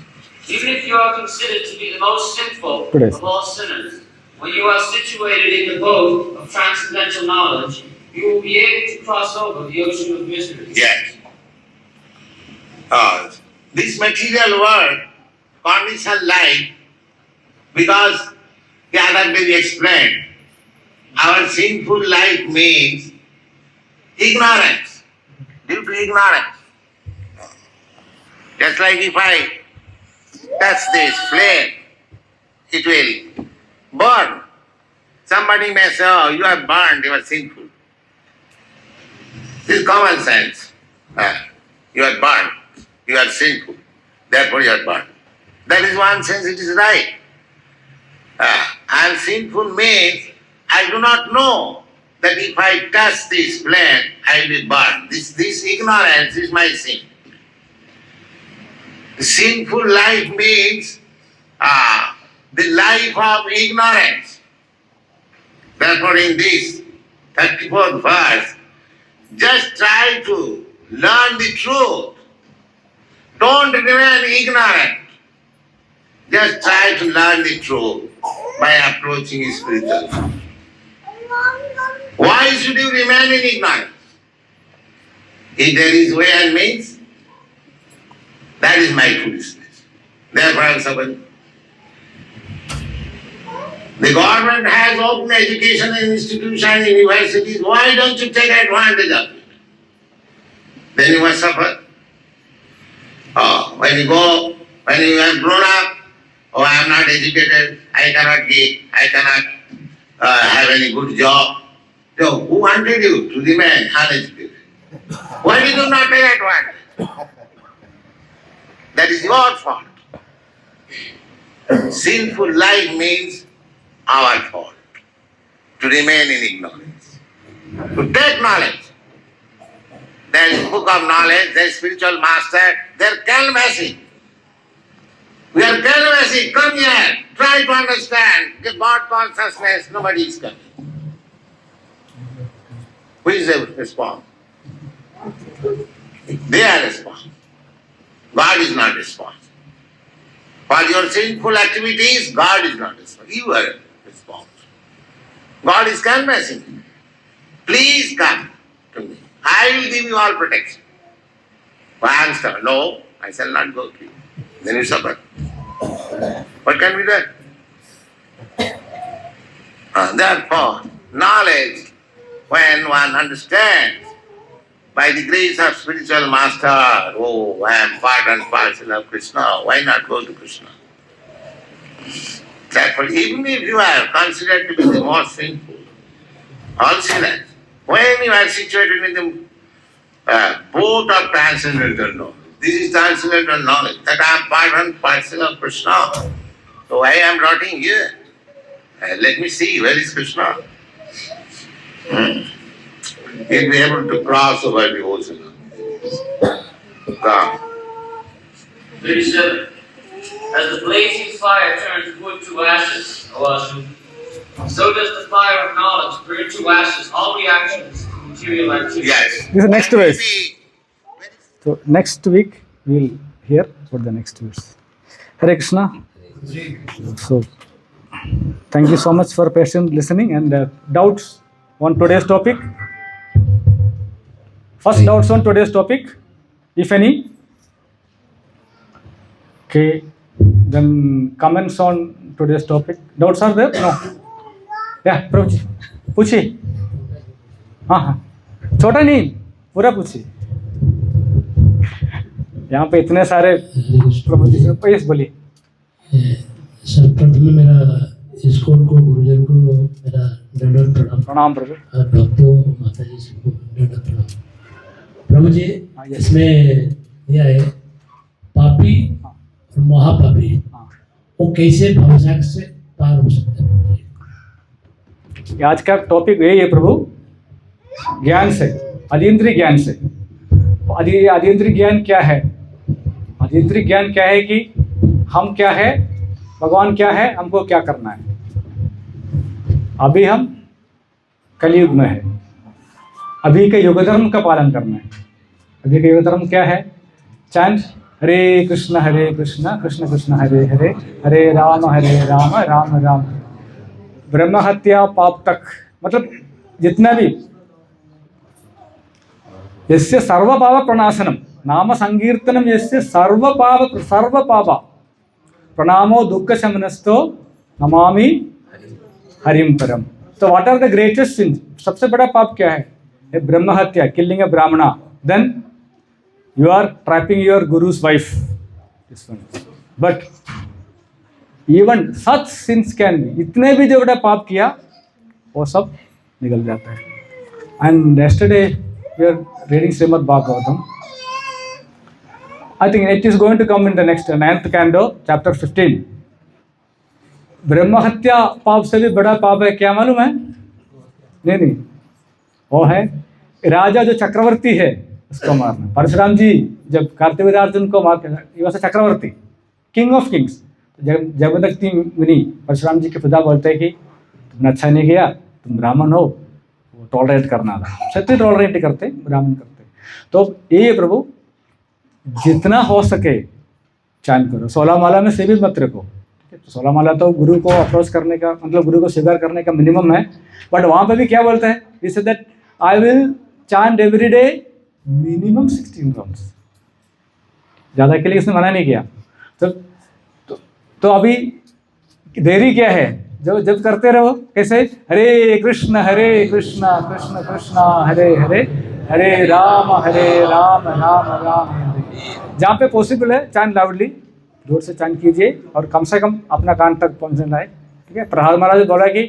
Even if you are considered to be the most sinful Good. of all sinners, when you are situated in the boat of transcendental knowledge, you will be able to cross over the ocean of misery. Yes. This material world, conditioned life, because the other day we explained, our sinful life means ignorance, due to ignorance. Just like if I touch this flame, it will burn. Somebody may say, oh, you are burned, you are sinful. This is common sense. You are burned, you are sinful, therefore you are burned. That is one sense, it is right. I am sinful means I do not know that if I touch this flame, I will be burned. This ignorance is my sin. Sinful life means the life of ignorance. Therefore in this 34th verse, Just try to learn the truth. Don't remain ignorant. Just try to learn the truth by approaching spiritual life. Why should you remain in ignorance? If there is way and means, that is my foolishness. Therefore I am suffering. The government has open education institutions, universities. Why don't you take advantage of it? Then you must suffer. When you have grown up, I am not educated, I cannot have any good job. So who wanted you to remain uneducated? Why did you not take advantage? That is your fault. Sinful life means our fault. To remain in ignorance. To take knowledge. There is book of knowledge, there is spiritual master, they are canvassing. We are canvassing, come here, try to understand the God consciousness, nobody is coming. Who is the response? They are responsible. God is not responsible. For your sinful activities, God is not responsible. You are responsible. God is canvassing you. Please come to me. I will give you all protection. But I am stubborn. No, I shall not go to you. Then you suffer. What can be done? Therefore, knowledge, when one understands, by the grace of spiritual master, I am part and parcel of Krishna, why not go to Krishna? Therefore, even if you are considered to be the most sinful, all sinners, when you are situated in the boat of transcendental knowledge, this is transcendental knowledge, that I am part and parcel of Krishna. So why I am rotting here? Let me see, where is Krishna? He'll be able to cross over the ocean. Come. 37. As the blazing fire turns wood to ashes, O Arjuna, so does the fire of knowledge burn to ashes all reactions to material activity. Yes. This is next verse. So next week we will hear for the next verse. Hare Krishna. So thank you so much for patient listening and doubts on today's topic. First doubts on today's topic, if any. Okay, then comments on today's topic. Doubts are there? No. Yeah, Prabhuji, पूछिए. हाँ, छोटा नहीं, पूरा पूछिए. यहाँ पे इतने सारे प्रभुजी से प्लीज बोलिए. सर्वप्रथम मेरा ISKCON को गुरुजन को मेरा दंडवत प्रणाम. प्रणाम प्रभु. भक्तों माता जी को दंडवत प्रणाम. प्रभु जी, इसमें यह है पापी और महापापी, वो कैसे भवसागर से पार हो सकते हैं? आज का टॉपिक यही है प्रभु, ज्ञान से, अतीन्द्रिय ज्ञान से. अतीन्द्रिय ज्ञान क्या है? अतीन्द्रिय ज्ञान क्या है कि हम क्या है, भगवान क्या है, हमको क्या करना है. अभी हम कलयुग में है, अभी के युग धर्म का पालन करना है. अभी का युग धर्म क्या है? चैंट हरे कृष्ण कृष्ण कृष्ण हरे हरे, हरे राम राम राम. ब्रह्म हत्या पाप तक, मतलब जितना भी यस्य सर्व पाप प्रणाशनम नाम संकीर्तनम यस्य सर्व पाप प्रणामो दुख शमनस्तो नमामि हरिम परम. तो what are the greatest sins? सबसे बड़ा पाप क्या है? ब्रह्म हत्या, killing a Brahmana. Then you are trapping your guru's wife. This one. But even such sins can be. इतने भी जो बड़ा पाप किया वो सब निकल जाता है. And yesterday we are reading Srimad Bhagavatam. I think it is going to come in the next 9th canto, chapter 15. ब्रह्म हत्या पाप से भी बड़ा पाप है, क्या मालूम है? नहीं, वो है राजा जो चक्रवर्ती है उसको मारना. परशुराम जी जब कार्तिकेयार्जुन को मार के, वैसे चक्रवर्ती, किंग ऑफ किंग्स, जबरदस्ती मुनि परशुराम जी के पिता बोलते हैं कि तुमने अच्छा नहीं किया, तुम ब्राह्मण हो, वो टॉलरेट करना था, क्षत्रिय टॉलरेट नहीं करते, ब्राह्मण करते। तो ये प्रभु जितना हो सके चांद करो, 16 माला में से भी मत रखो। 16 माला तो गुरु को अप्रोच करने का, मतलब गुरु को स्वीकार करने का मिनिमम है। बट वहाँ पे भी क्या बोलता है, he said that I will chant every day minimum 16 rounds, ज़्यादा के लिए इसने मना नहीं किया। तो अभी देरी क्या है, जब करते रहो। कैसे, हरे कृष्ण कृष्ण कृष्ण हरे हरे, हरे राम राम राम हरे। जहाँ पे पॉसिबल है चांद लाउडली, जोर से चांद कीजिए और कम से कम अपना कान तक पहुँचना है। ठीक है, प्रहलाद महाराज बोला कि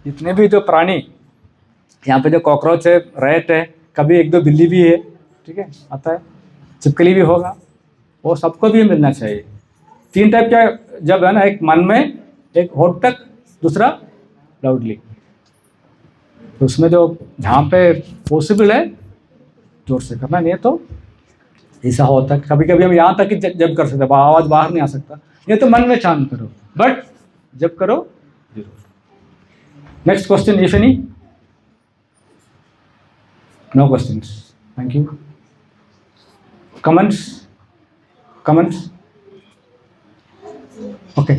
जितने भी जो प्राणी यहाँ पे, जो कॉकरोच है, रैट है, कभी एक दो बिल्ली भी है, ठीक है, आता है, छिपकली भी होगा, वो सबको भी मिलना चाहिए। 3 टाइप का जब है ना, एक मन में, एक होठ तक, दूसरा लाउडली। तो उसमें जो जहाँ पे पॉसिबल है जोर से करना, नहीं तो ऐसा होता है कभी कभी हम यहाँ तक कि जब कर सकते, आवाज़ बाहर नहीं आ सकता, ये तो मन में चांद करो, बट जब करो जरूर। Next question, if any? No questions, thank you. comments? Okay.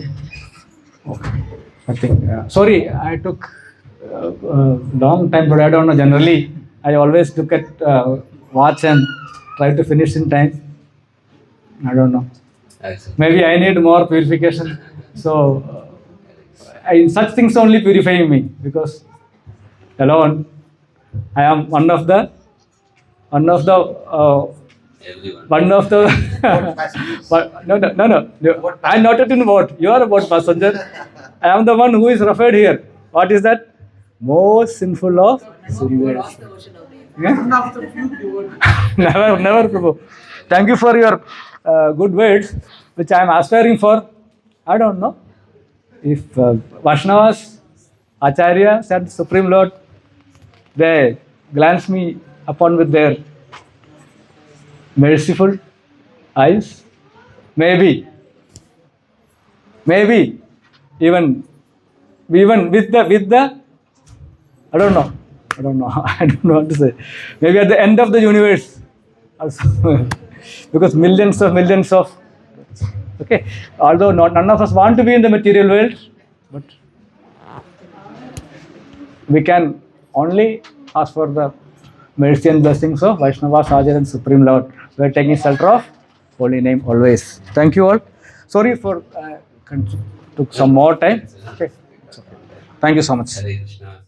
I think sorry, I took long time, but I don't know, generally I always look at watch and try to finish in time. I don't know, maybe I need more purification, so such things only purifying me, because alone I am one of the no. I am not in vote. You are a vote passenger. I am the one who is referred here. What is that? Most sinful of sinners. Never, Prabhu. Thank you for your good words, which I am aspiring for. I don't know if Vaishnavas, Acharya, said Supreme Lord, they glance me upon with their merciful eyes. Maybe even with the I don't know I don't know what to say. Maybe at the end of the universe also, because millions of okay, although none of us want to be in the material world, but we can only ask for the mercy and blessings of Vaishnava, Acharya and Supreme Lord. We are taking shelter of holy name always. Thank you all. Sorry for took some more time. Okay. Thank you so much. Hare Krishna.